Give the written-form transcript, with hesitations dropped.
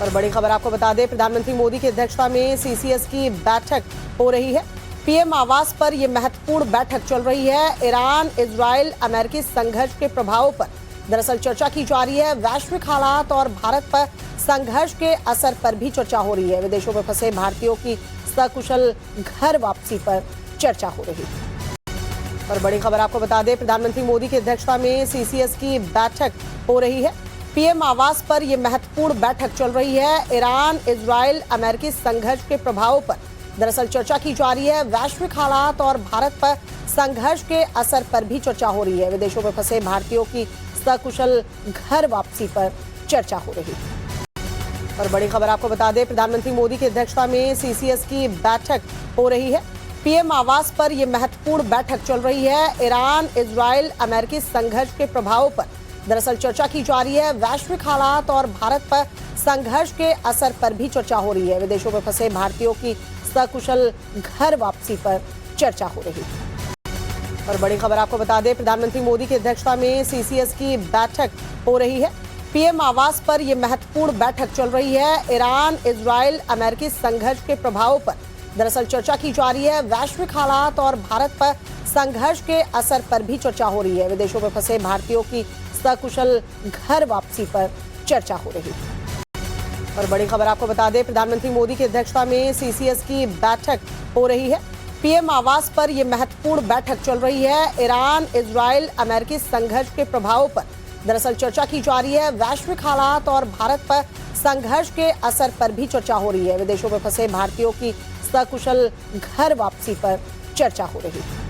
और बड़ी खबर आपको बता दें, प्रधानमंत्री मोदी की अध्यक्षता में सीसीएस की बैठक हो रही है। पीएम आवास पर यह महत्वपूर्ण बैठक चल रही है। ईरान इजराइल अमेरिकी संघर्ष के प्रभावों पर दरअसल चर्चा की जा रही है। वैश्विक हालात और भारत पर संघर्ष के असर पर भी चर्चा हो रही है। विदेशों में फंसे भारतीयों की सकुशल घर वापसी पर चर्चा हो रही है। और बड़ी खबर आपको बता दें, प्रधानमंत्री मोदी की अध्यक्षता में सीसीएस की बैठक हो रही है। पीएम आवास पर यह महत्वपूर्ण बैठक चल रही है। ईरान इजराइल अमेरिकी संघर्ष के प्रभावों पर दरअसल चर्चा की जा रही है। वैश्विक हालात और भारत पर संघर्ष के असर पर भी चर्चा हो रही है। विदेशों में फंसे भारतीयों की सकुशल घर वापसी पर चर्चा हो रही है। और बड़ी खबर आपको बता दें, प्रधानमंत्री मोदी की अध्यक्षता में सीसीएस की बैठक हो रही है। पीएम आवास पर यह महत्वपूर्ण बैठक चल रही है। ईरान इजराइल अमेरिकी संघर्ष के प्रभावों पर दरअसल चर्चा की जा रही है। वैश्विक हालात और भारत पर संघर्ष के असर पर भी चर्चा हो रही है। विदेशों में फंसे भारतीयों की सकुशल घर वापसी पर चर्चा हो रही है। और बड़ी खबर आपको बता दें, प्रधानमंत्री मोदी की अध्यक्षता में सीसीएस की बैठक हो रही है। पीएम आवास पर यह महत्वपूर्ण बैठक चल रही है। ईरान इजराइल अमेरिकी संघर्ष के प्रभावों पर दरअसल चर्चा की जा रही है। वैश्विक हालात और भारत पर संघर्ष के असर पर भी चर्चा हो रही है। विदेशों में फंसे भारतीयों की सकुशल घर वापसी पर चर्चा हो रही है। और बड़ी खबर आपको बता दें, प्रधानमंत्री मोदी की अध्यक्षता में सीसीएस की बैठक हो रही है। पीएम आवास पर यह महत्वपूर्ण बैठक चल रही है। ईरान इजराइल अमेरिकी संघर्ष के प्रभावों पर दरअसल चर्चा की जा रही है। वैश्विक हालात और भारत पर संघर्ष के असर पर भी चर्चा हो रही है। विदेशों में फंसे भारतीयों की सकुशल घर वापसी पर चर्चा हो रही है।